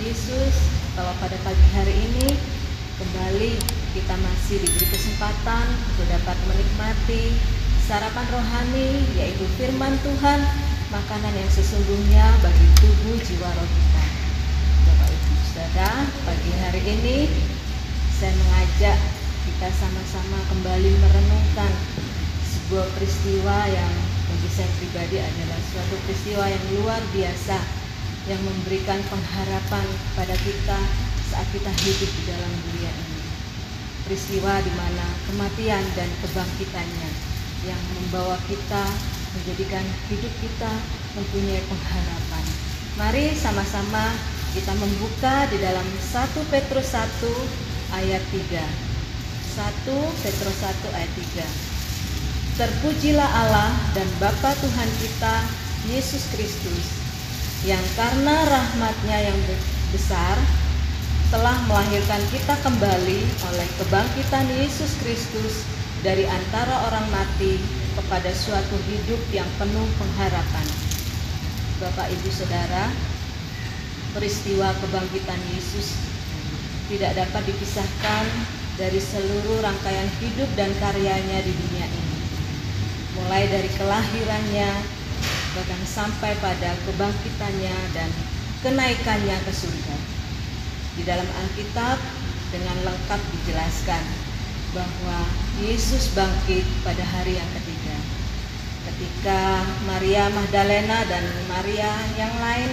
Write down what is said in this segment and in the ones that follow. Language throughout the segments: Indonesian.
Yesus, kalau pada pagi hari ini kembali kita masih diberi kesempatan untuk dapat menikmati sarapan rohani, yaitu firman Tuhan, makanan yang sesungguhnya bagi tubuh jiwa roh kita. Bapak Ibu Saudara, pagi hari ini saya mengajak kita sama-sama kembali merenungkan sebuah peristiwa yang bagi saya pribadi adalah suatu peristiwa yang luar biasa, yang memberikan pengharapan pada kita saat kita hidup di dalam dunia ini. Peristiwa di mana kematian dan kebangkitannya yang membawa kita, menjadikan hidup kita mempunyai pengharapan. Mari sama-sama kita membuka di dalam 1 Petrus 1 ayat 3. 1 Petrus 1 ayat 3. Terpujilah Allah dan Bapa Tuhan kita Yesus Kristus, yang karena rahmat-Nya yang besar telah melahirkan kita kembali oleh kebangkitan Yesus Kristus dari antara orang mati kepada suatu hidup yang penuh pengharapan. Bapak Ibu Saudara, peristiwa kebangkitan Yesus tidak dapat dipisahkan dari seluruh rangkaian hidup dan karyanya di dunia ini. Mulai dari kelahirannya, bahkan sampai pada kebangkitannya dan kenaikannya ke surga. Di dalam Alkitab dengan lengkap dijelaskan bahwa Yesus bangkit pada hari yang ketiga. Ketika Maria Magdalena dan Maria yang lain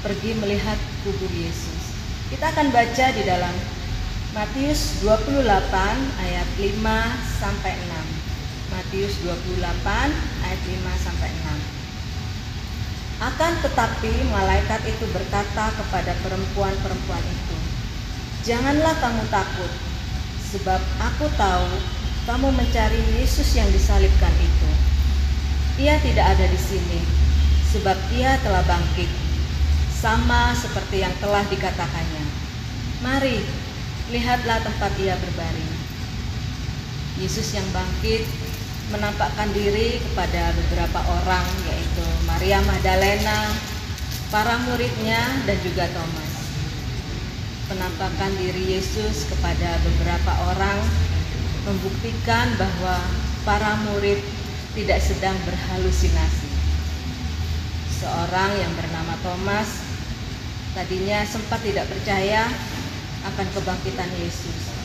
pergi melihat kubur Yesus. Kita akan baca di dalam Matius 28 ayat 5 sampai 6. Matius 28 ayat 5 sampai 6. Akan tetapi malaikat itu berkata kepada perempuan-perempuan itu, "Janganlah kamu takut, sebab aku tahu kamu mencari Yesus yang disalibkan itu. Ia tidak ada di sini, sebab ia telah bangkit, sama seperti yang telah dikatakannya. Mari, lihatlah tempat ia berbaring." Yesus yang bangkit menampakkan diri kepada beberapa orang, yaitu Maria Magdalena, para muridnya, dan juga Thomas. Penampakan diri Yesus kepada beberapa orang membuktikan bahwa para murid tidak sedang berhalusinasi. Seorang yang bernama Thomas tadinya sempat tidak percaya akan kebangkitan Yesus.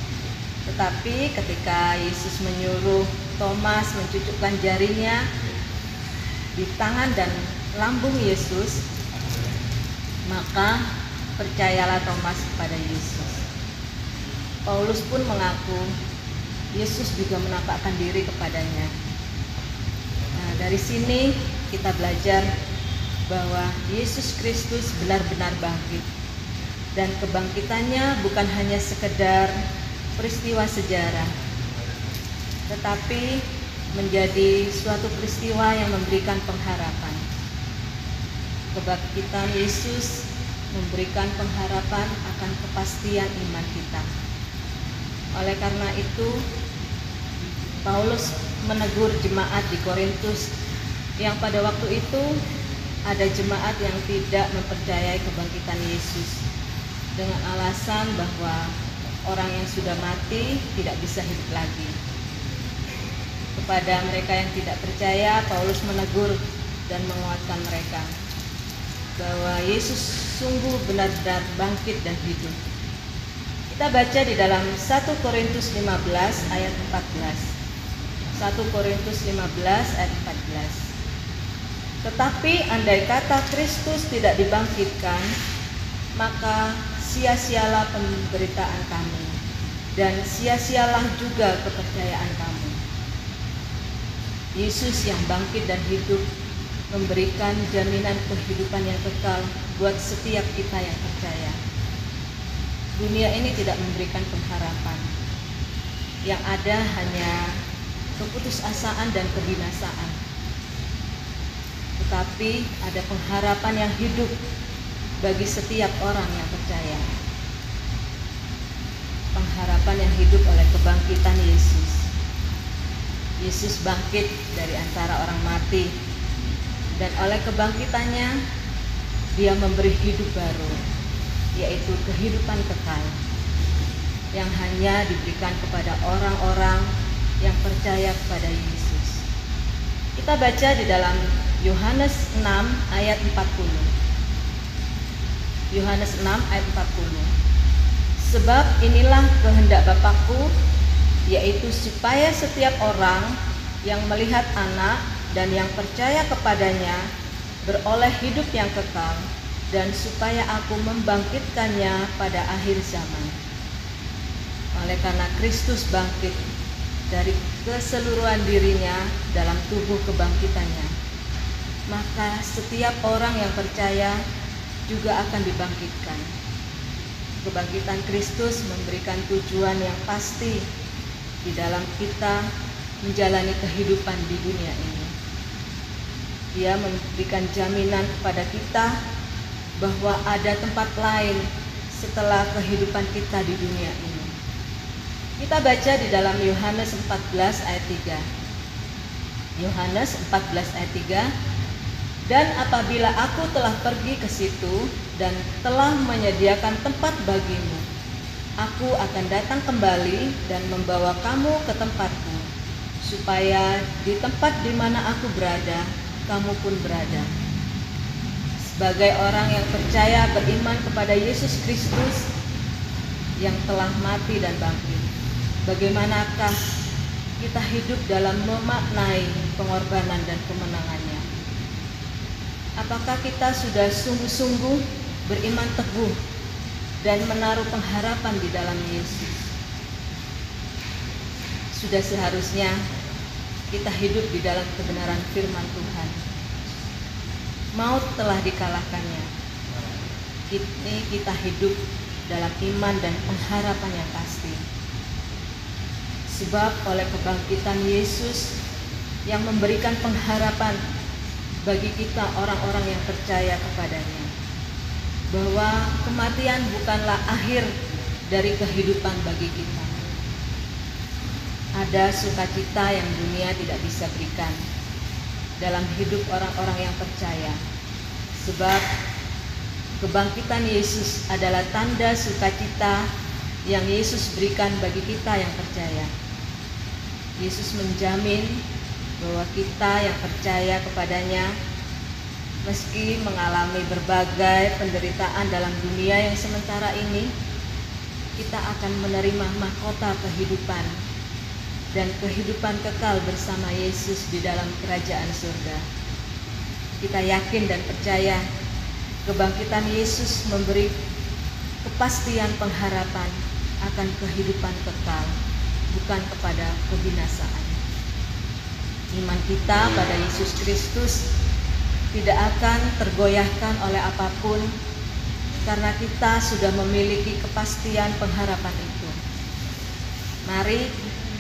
Tetapi ketika Yesus menyuruh Thomas mencucukkan jarinya di tangan dan lambung Yesus, maka percayalah Thomas kepada Yesus. Paulus pun mengaku Yesus juga menampakkan diri kepadanya. Nah, dari sini kita belajar bahwa Yesus Kristus benar-benar bangkit, dan kebangkitannya bukan hanya sekedar peristiwa sejarah, tetapi menjadi suatu peristiwa yang memberikan pengharapan. Kebangkitan Yesus memberikan pengharapan akan kepastian iman kita. Oleh karena itu, Paulus menegur jemaat di Korintus yang pada waktu itu ada jemaat yang tidak mempercayai kebangkitan Yesus dengan alasan bahwa orang yang sudah mati tidak bisa hidup lagi. Kepada mereka yang tidak percaya, Paulus menegur dan menguatkan mereka bahwa Yesus sungguh benar-benar bangkit dan hidup. Kita baca di dalam 1 Korintus 15 ayat 14. 1 Korintus 15 ayat 14. Tetapi andai kata Kristus tidak dibangkitkan, maka sia-sialah pemberitaan kami, dan sia-sialah juga kepercayaan kamu. Yesus yang bangkit dan hidup memberikan jaminan kehidupan yang kekal buat setiap kita yang percaya. Dunia ini tidak memberikan pengharapan. Yang ada hanya keputusasaan dan kebinasaan. Tetapi ada pengharapan yang hidup bagi setiap orang yang percaya. Pengharapan yang hidup oleh kebangkitan Yesus. Yesus bangkit dari antara orang mati, dan oleh kebangkitannya Dia memberi hidup baru, yaitu kehidupan kekal yang hanya diberikan kepada orang-orang yang percaya kepada Yesus. Kita baca di dalam Yohanes 6 ayat 40. Yohanes 6 ayat 40. Sebab inilah kehendak Bapakku, yaitu supaya setiap orang yang melihat Anak dan yang percaya kepadanya beroleh hidup yang kekal, dan supaya aku membangkitkannya pada akhir zaman. Oleh karena Kristus bangkit dari keseluruhan dirinya dalam tubuh kebangkitannya, maka setiap orang yang percaya juga akan dibangkitkan. Kebangkitan Kristus memberikan tujuan yang pasti di dalam kita menjalani kehidupan di dunia ini. Dia memberikan jaminan kepada kita bahwa ada tempat lain setelah kehidupan kita di dunia ini. Kita baca di dalam Yohanes 14 ayat 3. Yohanes 14 ayat 3. Dan apabila aku telah pergi ke situ dan telah menyediakan tempat bagimu, aku akan datang kembali dan membawa kamu ke tempatku, supaya di tempat di mana aku berada, kamu pun berada. Sebagai orang yang percaya beriman kepada Yesus Kristus yang telah mati dan bangkit, bagaimanakah kita hidup dalam memaknai pengorbanan dan kemenangannya? Apakah kita sudah sungguh-sungguh beriman teguh dan menaruh pengharapan di dalam Yesus? Sudah seharusnya kita hidup di dalam kebenaran firman Tuhan. Maut telah dikalahkannya. Kini kita hidup dalam iman dan pengharapan yang pasti. Sebab oleh kebangkitan Yesus yang memberikan pengharapan bagi kita orang-orang yang percaya kepadanya, bahwa kematian bukanlah akhir dari kehidupan bagi kita. Ada sukacita yang dunia tidak bisa berikan dalam hidup orang-orang yang percaya, sebab kebangkitan Yesus adalah tanda sukacita yang Yesus berikan bagi kita yang percaya. Yesus menjamin bahwa kita yang percaya kepadanya, meski mengalami berbagai penderitaan dalam dunia yang sementara ini, kita akan menerima mahkota kehidupan dan kehidupan kekal bersama Yesus di dalam kerajaan surga. Kita yakin dan percaya kebangkitan Yesus memberi kepastian pengharapan akan kehidupan kekal, bukan kepada kebinasaan. Iman kita pada Yesus Kristus tidak akan tergoyahkan oleh apapun, karena kita sudah memiliki kepastian pengharapan itu. Mari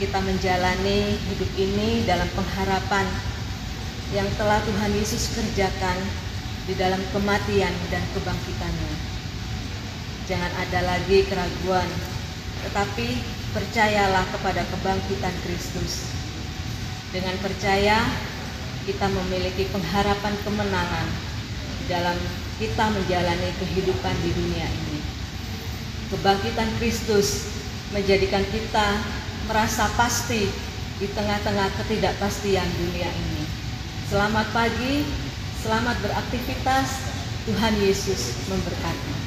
kita menjalani hidup ini dalam pengharapan yang telah Tuhan Yesus kerjakan di dalam kematian dan kebangkitannya. Jangan ada lagi keraguan, tetapi percayalah kepada kebangkitan Kristus. Dengan percaya, kita memiliki pengharapan kemenangan dalam kita menjalani kehidupan di dunia ini. Kebangkitan Kristus menjadikan kita merasa pasti di tengah-tengah ketidakpastian dunia ini. Selamat pagi, selamat beraktivitas. Tuhan Yesus memberkati.